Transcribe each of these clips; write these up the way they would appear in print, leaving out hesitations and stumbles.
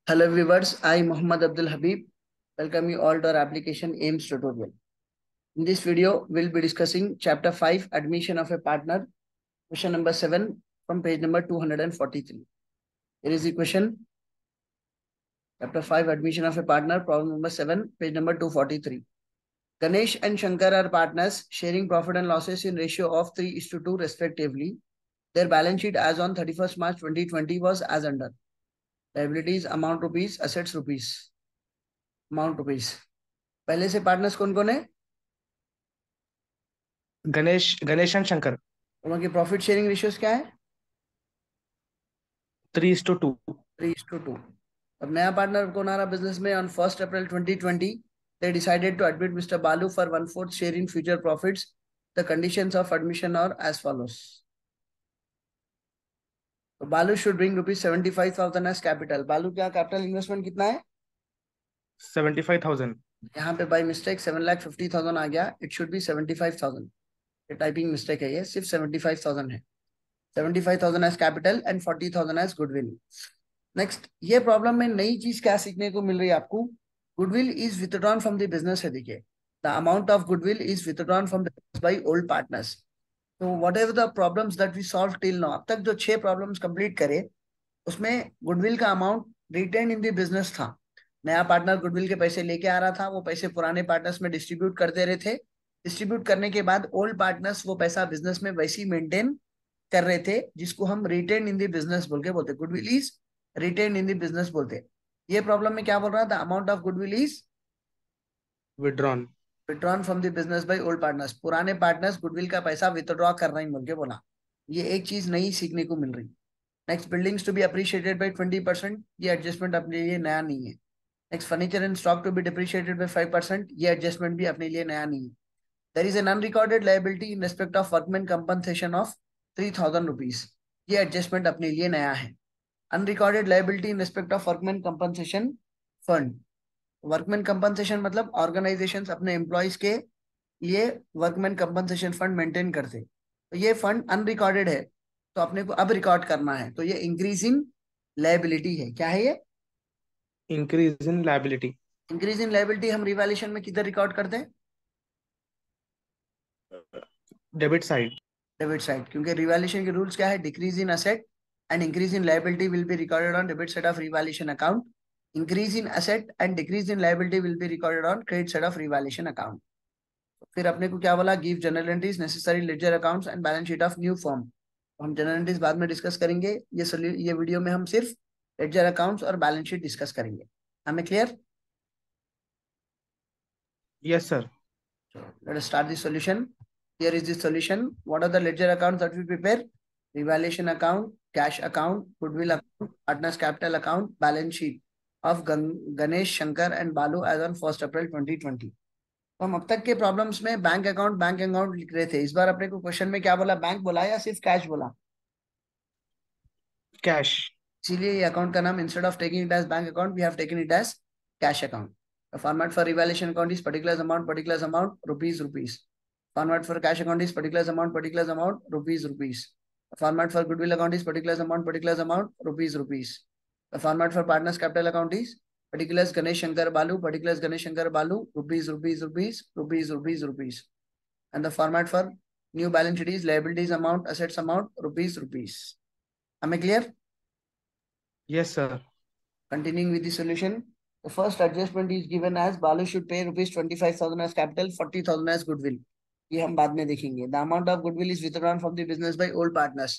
Hello viewers, I Muhammad Abdul Habib. Welcome you all to our application AIMS tutorial. In this video, we'll be discussing chapter 5, admission of a partner, question number 7 from page number 243. Here is the question. Chapter 5, admission of a partner, problem number 7, page number 243. Ganesh and Shankar are partners sharing profit and losses in ratio of 3:2 respectively. Their balance sheet as on 31st March 2020 was as under. Liabilities amount rupees, assets rupees. Amount rupees. पहले से partners कौन कौन है? Ganesh and Shankar. उनकी profit sharing ratios क्या है? 3:2। 3:2. अब नया पार्टनर कौन आ रहा बिजनेस में? On 1 April 2020 they decided to admit Mr. Balu for 1/4 share in future profits. The conditions of admission are as follows. तो Balu should bring rupees 75,000 as capital. Balu क्या कैपिटल इन्वेस्टमेंट कितना है? 75,000। यहाँ पे बाई मिस्टेक 7,50,000 आ गया. It should be 75,000. ये typing mistake है, ये सिर्फ 75,000 है. 75,000 as capital and 40,000 as goodwill. Next, ये प्रॉब्लम में नई चीज क्या सीखने को मिल रही है आपको? Goodwill is withdrawn from the business है. देखिए, the amount of goodwill is withdrawn from the business by old partners. तो whatever the problems that we solve till now, अब तक जो 6 प्रॉब्लम्स कंप्लीट करे उसमें गुडविल का amount retain in the business था. नया पार्टनर गुडविल के पैसे लेके आ रहा था, वो पैसे पुराने पार्टनर्स में डिस्ट्रीब्यूट करते रहे थे. डिस्ट्रीब्यूट करने के बाद ओल्ड पार्टनर्स वो पैसा बिजनेस में वैसे ही मेंटेन कर रहे थे, जिसको हम रिटेन इन द बिजनेस बोल के बोलते. Goodwill is retain in the business बोलते. ये प्रॉब्लम में क्या बोल रहा था? Amount of goodwill is withdrawn withdrawn from the business by old partners. पुराने पार्टनर्स गुडविल का पैसा विथड्रॉ कर रहे हैं बोल के बोला. ये एक चीज नई सीखने को मिल रही. Next, buildings to be appreciated by 20%. ये एडजस्टमेंट अपने लिए नया नहीं है. Next, furniture and stock to be depreciated by 5%. ये एडजस्टमेंट भी अपने लिए नया नहीं है. There is an unrecorded liability in respect of workman compensation of 3,000 rupees. ये एडजस्टमेंट अपने लिए नया है. Unrecorded liability in respect of workman compensation fund. Workman compensation मतलब ऑर्गेनाइजेशंस अपने एम्प्लॉयज के लिए वर्कमैन कंपनसेशन फंड मेंटेन करते. तो ये फंड अनरिकॉर्डेड है, तो अपने को अब रिकॉर्ड करना है. तो ये इंक्रीज इन लायबिलिटी है. क्या है ये? Increase in liability. Increase in liability हम रिवैल्यूएशन में किधर रिकॉर्ड करते हैं? Debit side. डेबिट साइड, क्योंकि रिवैल्यूएशन के रूल्स क्या है? Decrease in asset and increase in liability will be recorded on debit side of revaluation account. Increase in asset and decrease in liability will be recorded on credit side of revaluation account. फिर अपने को क्या बोला? Give general entries, necessary ledger accounts and balance sheet of new form. हम general entries बाद में discuss करेंगे. ये वीडियो में हम सिर्फ लेजर अकाउंट्स और बैलेंस शीट डिस्कस करेंगे. हमें clear? Yes sir. Let us start the solution. Here is the solution. What are the ledger accounts that we prepare? Revaluation account, cash account, goodwill account, partners capital account, balance sheet of Ganesh, Shankar and Balu as on 1st April 2020. तो हम अब तक के problems में bank account लिख रहे थे. इस बार अपने को क्वेश्चन में क्या बोला? बैंक बोला या सिर्फ कैश बोला? कैश। इसीलिए ये अकाउंट का नाम, instead of taking it as bank account, we have taken it as cash account. The format for revaluation account is particulars amount, rupees, rupees. Format for cash account is particulars amount, rupees, rupees. The format for goodwill account is particulars amount, rupees, rupees. The format for partners capital account is particulars Ganesh Shankar Balu, rupees, rupees, rupees, rupees, rupees, rupees. And the format for new balance sheet is liabilities amount, assets amount, rupees, rupees. Am I clear? Yes sir. Continuing with the solution. The first adjustment is given as Balu should pay rupees 25,000 as capital, 40,000 as goodwill. ये हम बाद में देखेंगे. The amount of goodwill is withdrawn from the business by old partners.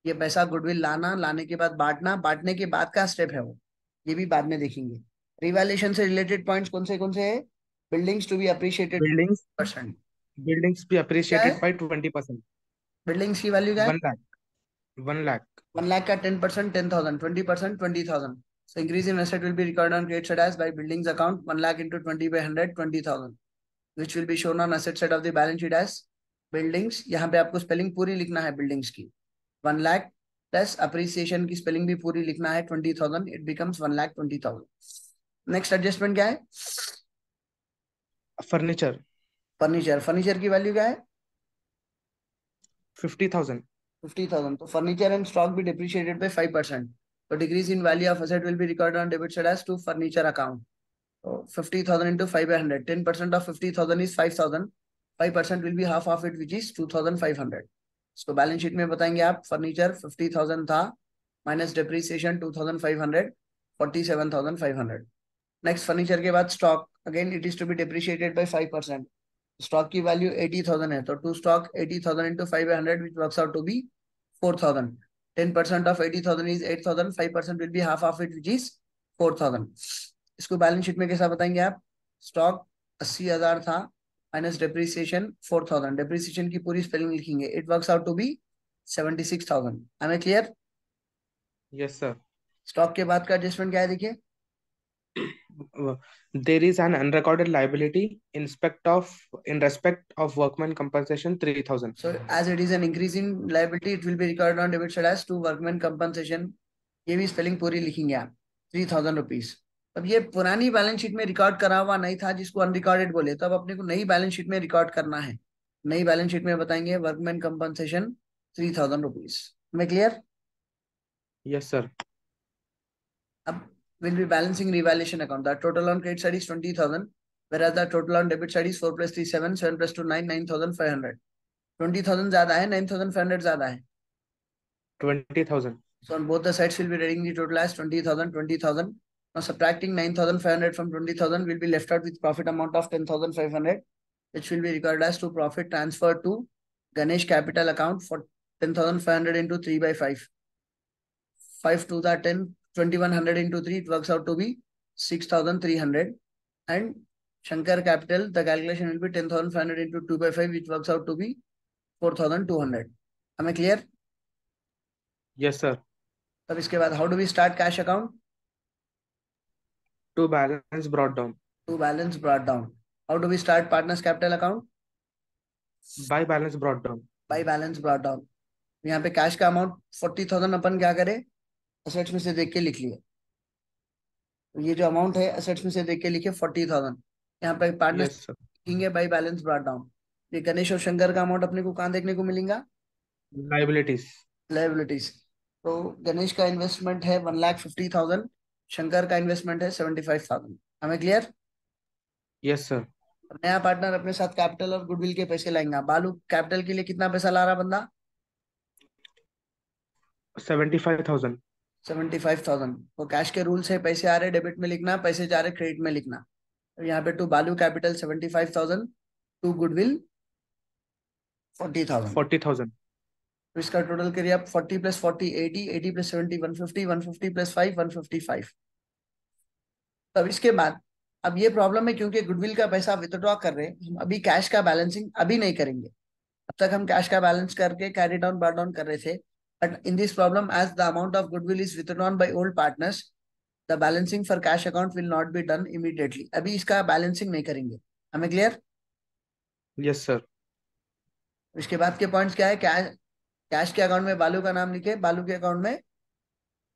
ये पैसा goodwill लाना, लाने के बाद बांटना, बांटने के बाद का स्टेप है वो, ये भी बाद में देखेंगे. रिवैल्यूएशन से रिलेटेड पॉइंट्स कौन से है? Buildings to be appreciated buildings percent. Buildings भी क्या अप्रिशिएटेड है? बाय 20%। बिल्डिंग्स की वैल्यू क्या है? 1 लाख। 1 लाख। 1 लाख का 10% 10,000, 20% 20,000. So increase in asset will be recorded on credit side as by buildings account 1 lakh into 20 by 100, 20,000, which will be shown on asset side of the balance sheet as buildings. यहाँ पे आपको spelling पूरी लिखना है buildings की. 1 lakh plus appreciation की spelling भी पूरी लिखना है 20,000. It becomes 1,20,000. नेक्स्ट एडजस्टमेंट क्या है? फर्नीचर। फर्नीचर की वैल्यू क्या है? 50,000। 50,000. तो फर्नीचर एंड स्टॉक भी डिप्रिशिएटेड बाय 5%. तो decrease in value of asset will be recorded on debit side as to furniture account. So 50,000 into 5 by 100. 10% of 50,000 is 5,000. 5% will be half of it, which is 2,500. इसको balance sheet में बताएंगे आप. Furniture 50,000 था, minus depreciation 2,500, 47,500. Next furniture के बाद stock. Again it is to be depreciated by 5%. Stock की value 80,000 है, तो to stock 80,000 into 5 by 100, which works out to be 4,000. 10% of 80,000 is 8,000. 5% will be half of it, which is 4,000. इसको balance sheet में कैसा बताएंगे आप. स्टॉक 80,000 था, minus depreciation 4,000. Depreciation की पूरी स्पेलिंग लिखेंगे. It works out to be 76,000. I clear. Yes, sir. Stock के बाद का एडजस्टमेंट क्या है देखिए. There is an unrecorded liability in respect of workman compensation 3,000. So as it is an increase in liability, it will be recorded on debit side as to workman compensation. ये भी spelling पूरी लिखेंगे आप. 3,000 rupees. अब ये पुरानी balance sheet में record करा हुआ नहीं था, जिसको अनरिकॉर्डेड बोले, तो अब अपने को नई बैलेंस शीट में रिकॉर्ड करना है. नई बैलेंस शीट में बताएंगे वर्कमैन कंपनसेशन 3,000 रुपीज. मैं क्लियर. Yes, sir. अब will be balancing revaluation account. The total on credit side is 20,000, whereas the total on debit side is 4 plus 3 7, 7 plus 2 9, 9,500. 20,000 ज्यादा है, 9,500 ज्यादा है. 20,000. So on both the sides we'll be writing the total as 20,000, 20,000. Now subtracting 9,500 from 20,000, will be left out with profit amount of 10,500, which will be recorded as to profit transfer to Ganesh capital account for 10,500 into 3 by 5. 5 to the 10, 2,100 into 3, it works out to be 6,300. And Shankar capital, the calculation will be 10,500 into 2 by 5, which works out to be 4,200. Am I clear? Yes, sir. तब इसके बाद how do we start cash account. To balance brought down. To balance brought down. How do we start partners capital account. By balance brought down. By balance brought down. यहाँ पे cash का amount 40,000 अपन क्या करें, assets में से देख के लिख लिए. तो ये जो अमाउंट है एसेट्स में से देख के लिखे 40,000. यहाँ पे पार्टनर्स Yes, sir. लिखेंगे बाय बैलेंस ब्रॉट डाउन. ये गणेश और शंकर का अमाउंट अपने को कहाँ देखने को मिलेगा. Liabilities. लाइबिलिटीज. तो गणेश का इन्वेस्टमेंट है 1,50,000. शंकर का इन्वेस्टमेंट है 75,000. हमें क्लियर. Yes, sir. नया पार्टनर अपने साथ कैपिटल और गुडविल के पैसे लाएंगे. बालू कैपिटल के लिए कितना पैसा ला रहा बंदा. 75,000. 75,000. तो कैश के रूल से पैसे आ रहे डेबिट में लिखना, पैसे जा रहे क्रेडिट में लिखना. तो यहाँ पे टू बालू कैपिटल 75,000, टू गुडविल 40,000. 40,000. तो इसका टोटल करिए आप. 40 प्लस 40 80, 80 प्लस 70 150, 150 प्लस 5 155. तब इसके बाद अब ये प्रॉब्लम है, क्योंकि गुडविल का पैसा विथड्रॉ कर रहे हैं, हम अभी कैश का बैलेंसिंग अभी नहीं करेंगे. अब तक हम कैश का बैलेंस करके कैरी डाउन बार डाउन कर रहे थे. But in this problem, as the amount of goodwill is withdrawn by old partners, the balancing for cash account will not be done immediately. अभी इसका बैलेंसिंग नहीं करेंगे. हमें क्लियर. Yes, sir. इसके बाद के पॉइंट्स क्या है. कैश के अकाउंट में बालू का नाम लिखे, बालू के अकाउंट में.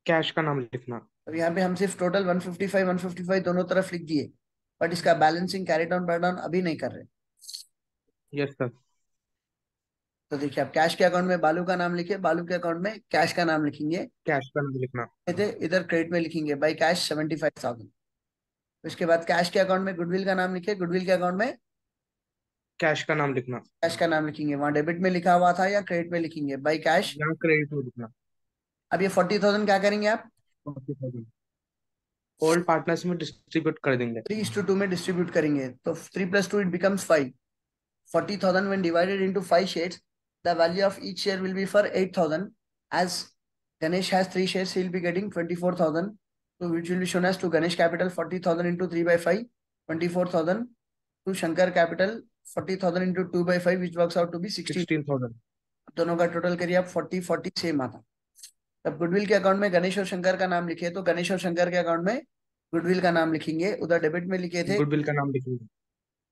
Cash का नाम लिखना. अब यहाँ पे हम सिर्फ टोटल 155 दोनों तरफ लिख दिए, बट इसका बैलेंसिंग कैरी डाउन बार डाउन अभी नहीं कर रहे. Yes, sir. तो देखिए आप कैश के अकाउंट में बालू का नाम लिखे, बालू के अकाउंट में कैश का नाम लिखेंगे. Cash का नाम लिखना. इधर क्रेडिट में लिखेंगे बाई कैश 75,000. उसके बाद कैश के अकाउंट में गुडविल का नाम लिखे, गुडविल के अकाउंट में Cash का नाम लिखना. कैश का नाम लिखेंगे. वहां डेबिट में लिखा हुआ था या क्रेडिट में लिखेंगे बाई कैश. यहाँ क्रेडिट में लिखना. अब ये 40,000 क्या करेंगे आप. 40,000. Old partners में डिस्ट्रीब्यूट कर देंगे. 3:2 में डिस्ट्रीब्यूट करेंगे. तो 3 plus 2 it becomes 5. 40,000 when divided into 5 shares, the value of each share will be for 8,000. As Ganesh has 3 shares, he will be getting 24,000. So which will be shown as to Ganesh capital 40,000 into 3 by 5, 24,000. To Shankar capital 40,000 into 2 by 5, which works out to be 16,000. दोनों का total करिए आप. 40 same आता. तब goodwill के account में गणेश और शंकर का नाम लिखे, तो गणेश और शंकर के अकाउंट में गुडविल का नाम लिखेंगे. उधर डेबिट में लिखे थे गुडविल का नाम लिखेंगे.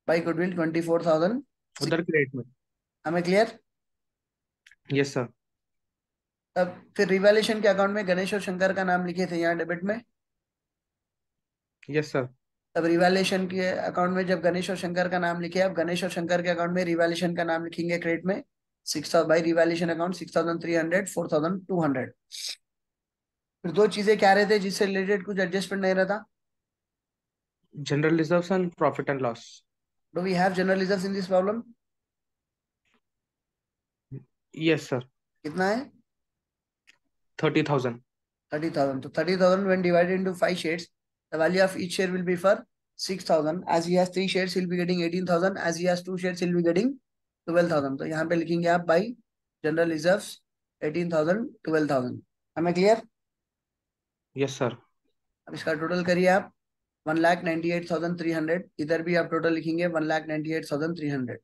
By goodwill 24,000. उधर क्रेडिट में. हमें क्लियर. Yes, sir. तब फिर रिवैल्यूएशन के अकाउंट में गणेश और शंकर का नाम लिखे थे यहाँ डेबिट में. Yes, sir. तब रिवैल्यूएशन के अकाउंट में जब गणेश और शंकर का नाम लिखे, अब गणेश और शंकर के अकाउंट में रिवैल्यूएशन का नाम लिखेंगे क्रेडिट में. 6,000 बाई रिवैल्यूएशन अकाउंट 6,300, 4,200. फिर दो चीजें क्या रहते जिससे रिलेटेड कुछ एडजस्टमेंट नहीं रहता? General reserves and profit and loss. Do we have general reserves in this problem? Yes, sir. कितना है? 30,000. 30,000. So 30,000 when divided into 5 shares, the value of each share will be for 6,000. As he has 3 shares, he'll be getting 18,000. As he has 2 shares, he'll be getting 12,000. तो यहाँ पे लिखेंगे आप by general reserves 18,000, 12,000. हमें clear? Yes, sir. अब इसका total करिए आप 1,98,300. इधर भी आप टोटल लिखेंगे 1,98,300.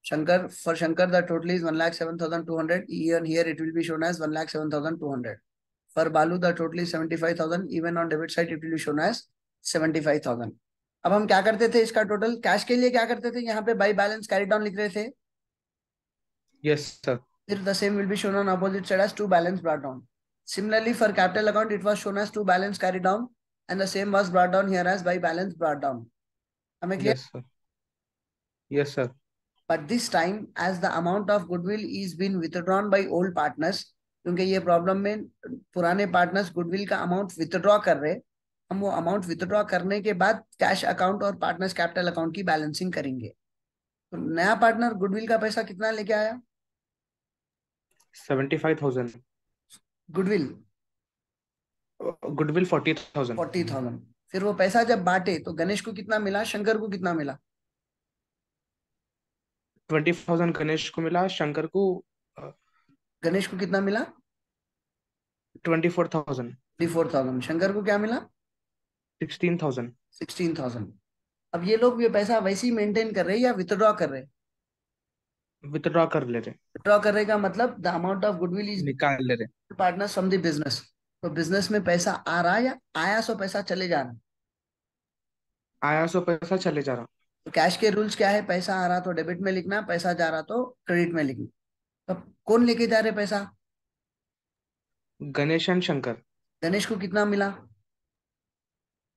Shankar, for Shankar, the total is 1,07,200. Even here it will be shown as 1,07,200. For Balu, the total is 75,000. Even on debit side, it will be shown as 75,000. अब हम क्या करते थे इसका टोटल कैश के लिए क्या करते थे यहाँ पे बाई बैलेंस कैरी डाउन लिख रहे थे. Yes, sir. फिर the same will be shown on opposite side as two balance brought down. Similarly, for capital account, it was shown as two balance carried down, and the same was brought down here as by balance brought down. हमें clear? Yes, sir. Yes, sir. But this time, as the amount of goodwill is been withdrawn by old partners, क्योंकि ये problem में पुराने partners goodwill का amount withdraw कर रहे, हम वो अमाउंट विथड्रॉ करने के बाद कैश अकाउंट और पार्टनर्स कैपिटल अकाउंट की बैलेंसिंग करेंगे. तो नया पार्टनर गुडविल का पैसा कितना लेके आया? 75,000. Goodwill Goodwill 40,000. 40,000. फिर वो पैसा जब बांटे तो गणेश को कितना मिला, शंकर को कितना मिला? 20,000 गणेश को मिला, शंकर को गणेश को कितना मिला? 24,000. 24,000. शंकर को क्या मिला? 16,000. 16,000. अब ये लोग ये पैसा वैसे ही मेंटेन कर रहे हैं या विथड्रॉ कर रहे हैं? विथड्रॉ कर ले रहे, विथड्रॉ कर रहे का मतलब the amount of goodwill is निकाल ले रहे. Partners from the business. तो बिजनेस में पैसा आ रहा है या आया सो पैसा चले जा रहा है? आया सो पैसा चले जा रहा. तो कैश के रूल्स क्या है? पैसा आ रहा तो डेबिट में लिखना, पैसा जा रहा तो क्रेडिट में लिखना. तो कौन लेके जा रहे पैसा? गणेश एंड शंकर. गणेश को कितना मिला?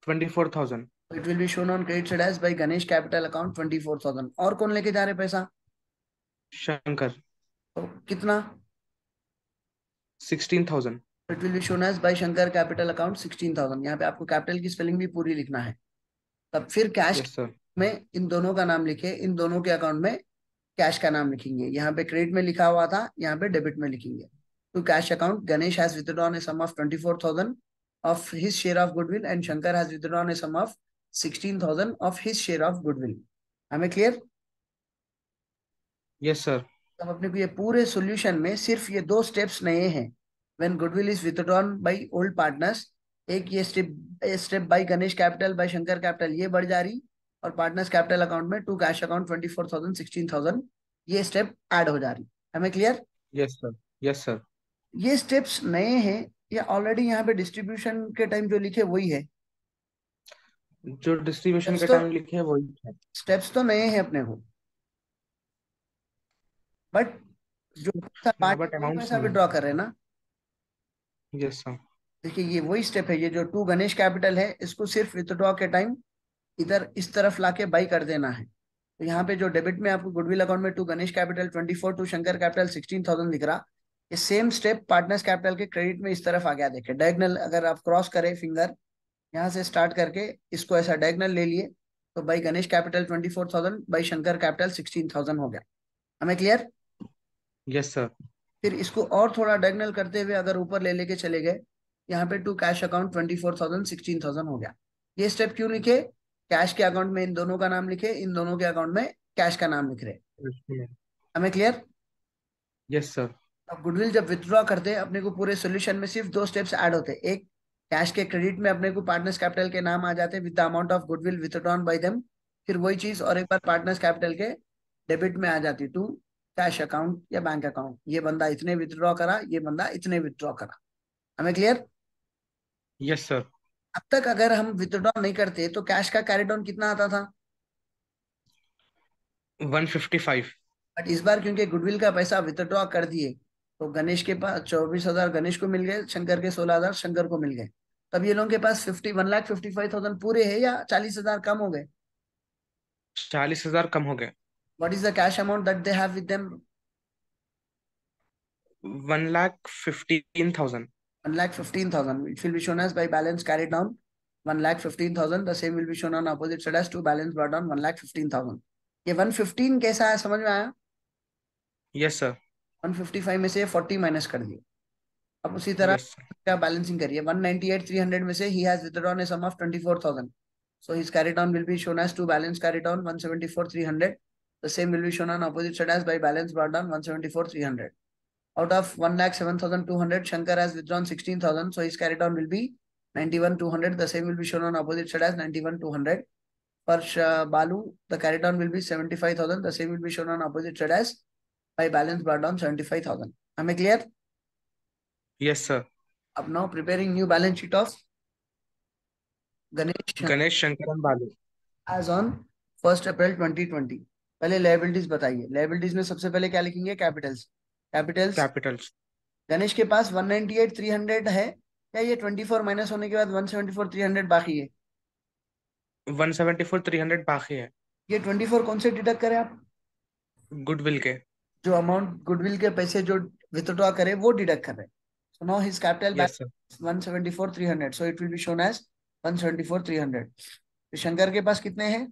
24,000. It will be shown on credit side as by Ganesh capital account 24,000. और कौन लेके जा रहे पैसा? शंकर. तो कितना? 16,000. It will be shown as by Shankar capital account 16,000. यहाँ पे आपको कैपिटल की स्पेलिंग भी पूरी लिखना है. तब फिर कैश यस सर. में इन दोनों का नाम लिखे, इन दोनों के अकाउंट में कैश का नाम लिखेंगे. यहाँ पे क्रेडिट में लिखा हुआ था, यहाँ पे डेबिट में लिखेंगे. To cash account Ganesh has withdrawn a sum of 24,000 of his share of goodwill and Shankar has withdrawn a sum of 16,000 of his share of goodwill. हमें क्लियर? Yes sir. अब अपने को ये पूरे सॉल्यूशन में सिर्फ ये दो स्टेप्स नए हैं. When goodwill is withdrawn by old partners, एक ये step by Ganesh capital by Shankar capital ये बढ़ जा रही, और पार्टनर्स कैपिटल अकाउंट में टू कैश अकाउंट 24,000 16,000 ये स्टेप ऐड हो जा रही. हमें clear? Yes sir. Yes sir. ये स्टेप्स नए हैं या ऑलरेडी यहाँ पे डिस्ट्रीब्यूशन के टाइम जो लिखे वही है? जो डिस्ट्रीब्यूशन के तो टाइम लिखे हैं वही है. स्टेप्स तो नए हैं अपने को, बट जो पैसा बांटे बट वही अमाउंट पैसा सेम. विड्रॉ कर रहे हैं ना. Yes sir. देखिए ये वही स्टेप है, ये जो टू गणेश कैपिटल है इसको सिर्फ विथड्रॉ के टाइम इधर इस तरफ लाके बाई कर देना है. तो यहाँ पे जो डेबिट में आपको गुडविल अकाउंट में to Ganesh capital 24, to Shankar capital 16,000 दिख रहा, ये सेम स्टेप पार्टनर्स कैपिटल के क्रेडिट में इस तरफ आ गया. देखिए डायगनल अगर आप क्रॉस करें फिंगर यहाँ से स्टार्ट करके इसको ऐसा डायगनल ले लिए तो by Ganesh capital 24,000 by Shankar capital 16,000 हो गया. हमें क्लियर? Yes sir. फिर इसको और थोड़ा डायगनल करते हुए अगर ऊपर ले लेके चले गए, यहाँ पे टू कैश अकाउंट 24,000 16,000 हो गया. ये स्टेप क्यों लिखे? कैश के अकाउंट में इन दोनों का नाम लिखे, इन दोनों के अकाउंट में कैश का नाम लिख रहे. हमें क्लियर? Yes sir. अब गुडविल जब विथड्रॉ करते अपने को पूरे सोल्यूशन में सिर्फ दो स्टेप्स ऐड होते. एक, कैश के क्रेडिट में अपने को पार्टनर्स कैपिटल के नाम आ जाते with the amount of goodwill withdrawn bye them. फिर वही चीज और एक बार पार्टनर्स कैपिटल के डेबिट में आ जाती टू कैश अकाउंट या बैंक अकाउंट. ये बंदा इतने विथड्रॉ करा, ये बंदा इतने विथड्रॉ करा. हमें क्लियर? Yes sir. अब तक अगर हम विथड्रॉ नहीं करते तो कैश का कैरी डाउन कितना आता था? 155. बट इस बार क्योंकि गुडविल का पैसा विथड्रॉ कर दिए तो गणेश के पास 24,000 गणेश को मिल गए, शंकर के 16,000 शंकर को मिल गए. तब ये लोगों के पास 1,55,000 पूरे है या 40,000 कम हो गए? 40,000 कम हो गए. What is the cash amount that they have with them? 1,15,000. 1,15,000, which will be shown as by balance carried down 1,15,000. The same will be shown on opposite side as to balance brought down 1,15,000. ये 115 कैसा है, समझ में आया? Yes sir. 155 में से 40 minus कर दिए. अब उसी तरह यस. क्या बैलेंसिंग करिए. 198,300 में से he has withdrawn a sum of 24,000. So his carry down will be shown as to balance carry down 174,300. The same will be shown on opposite side as by balance brought down 174,300. Out of 1,07,200, Shankar has withdrawn 16,000. So his carry down will be 91,200. The same will be shown on opposite side as 91,200. For Balu, the carry down will be 75,000. The same will be shown on opposite side as by balance brought down 75,000. Am I clear? Yes, sir. Up now preparing new balance sheet of Ganesh Shankar and Balu as on 1st April 2020. पहले liabilities बताइए. liabilities में सबसे पहले क्या लिखेंगे? capitals. Ganesh के पास 198,300 है या ये 24 माइनस होने के बाद 174,300 बाकी है? 174,300 बाकी है. ये 24 कौन से डिडक्ट करें आप? गुडविल के. जो अमाउंट गुडविल के पैसे जो विथड्रॉ करे वो डिडक्ट कर रहे हैं. So now his capital balance 174,300. So it will be shown as 174,300. तो शंकर के पास कितने हैं?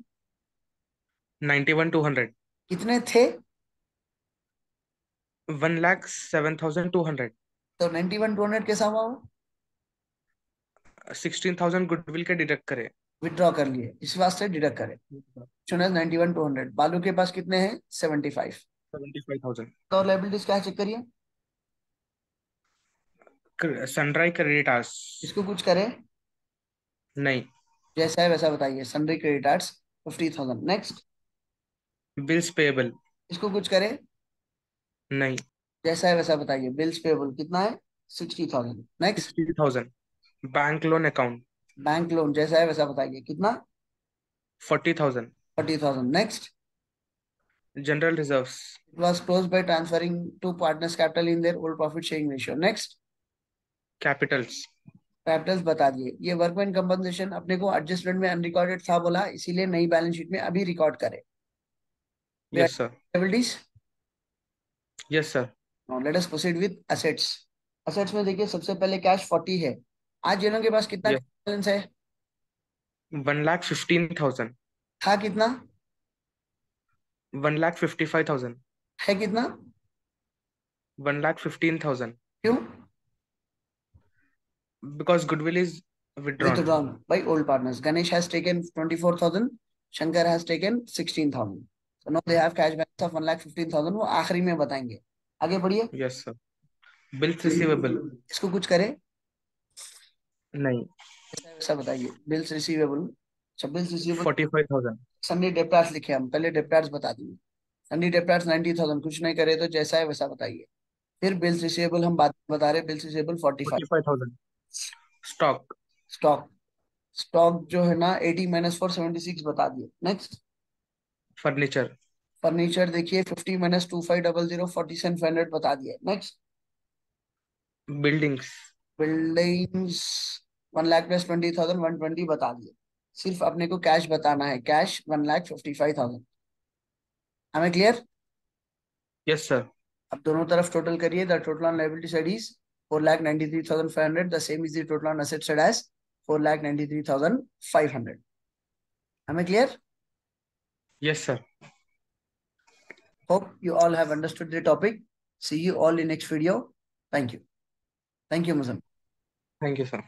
91,200. कितने थे? 1,07,200. तो 91,200 कैसा हुआ? 16,000 गुडविल के डिडक्ट करे, विथड्रॉ कर लिए, इस वास्ते डिडक्ट करे. shown as 91,200. बालू के पास कितने हैं? 75,000. तो लायबिलिटीज क्या चेक करिए. सनड्राई क्रेडिटर्स. इसको कुछ करे? नहीं. जैसा है वैसा बताइए. सनड्राई क्रेडिटर्स 50,000. नेक्स्ट. Bills payable. इसको कुछ करे? नहीं. जैसा है वैसा बताइए. बिल्स पेएबल कितना है? 60,000. Next. 60,000. Bank loan account. Bank loan जैसा है वैसा बताइए. कितना? 40,000. 40,000. Next. General reserves. It was closed by transferring to partners capital in their old profit sharing ratio. Next. Capitals. Capitals बता दिए. ये वर्कमैन कंपनसेशन अपने को एडजस्टमेंट में अनरिकॉर्डेड था बोला, इसीलिए नई बैलेंस शीट में अभी रिकॉर्ड करे. Yes sir. Liabilities. Yes sir. Now let us proceed with assets. Assets में देखिए सबसे पहले कैश 40 है. आज जिन लोगों के पास कितना बैलेंस है? 1,15,000. था कितना? 1,55,000. है कितना? 1,15,000. क्यों? Because goodwill is withdrawn. Withdrawn by old partners. Ganesh has taken 24,000. Shankar has taken 16,000. So now they have cash balance of 1,15,000. वो आखिरी में बताएंगे. आगे बढ़िए. Yes sir. Bills receivable. इसको कुछ करे? नहीं. ऐसा बताइए. Bills receivable. Bills receivable 45,000. Sundry debtors लिखे हम. पहले डेप्टार्स बता दिए. सन्नी डेप्टार्स 90,000. कुछ नहीं करे तो जैसा है वैसा बताइए. फिर बिल्स रिसीवेबल हम बात बता रहे. Bills receivable 45,000. स्टॉक. स्टॉक जो है ना 80 माइनस 476 बता दिए. नेक्स्ट. फर्नीचर देखिए 50 माइनस 2500 47,500 बता दिए. नेक्स्ट. बिल्डिंग्स 1 लाख प्लस 20,000 120 बता दिए. सिर्फ अपने को कैश बताना है. कैश 1,55,000. हमें क्लियर? Yes sir. अब दोनों तरफ टोटल करिए. The total on liability side is 4,93,500. The same is the total on asset side as 4,93,500. हमें clear? Yes sir. Hope you all have understood the topic. See you all in next video. Thank you. Thank you, Muzam. Thank you sir.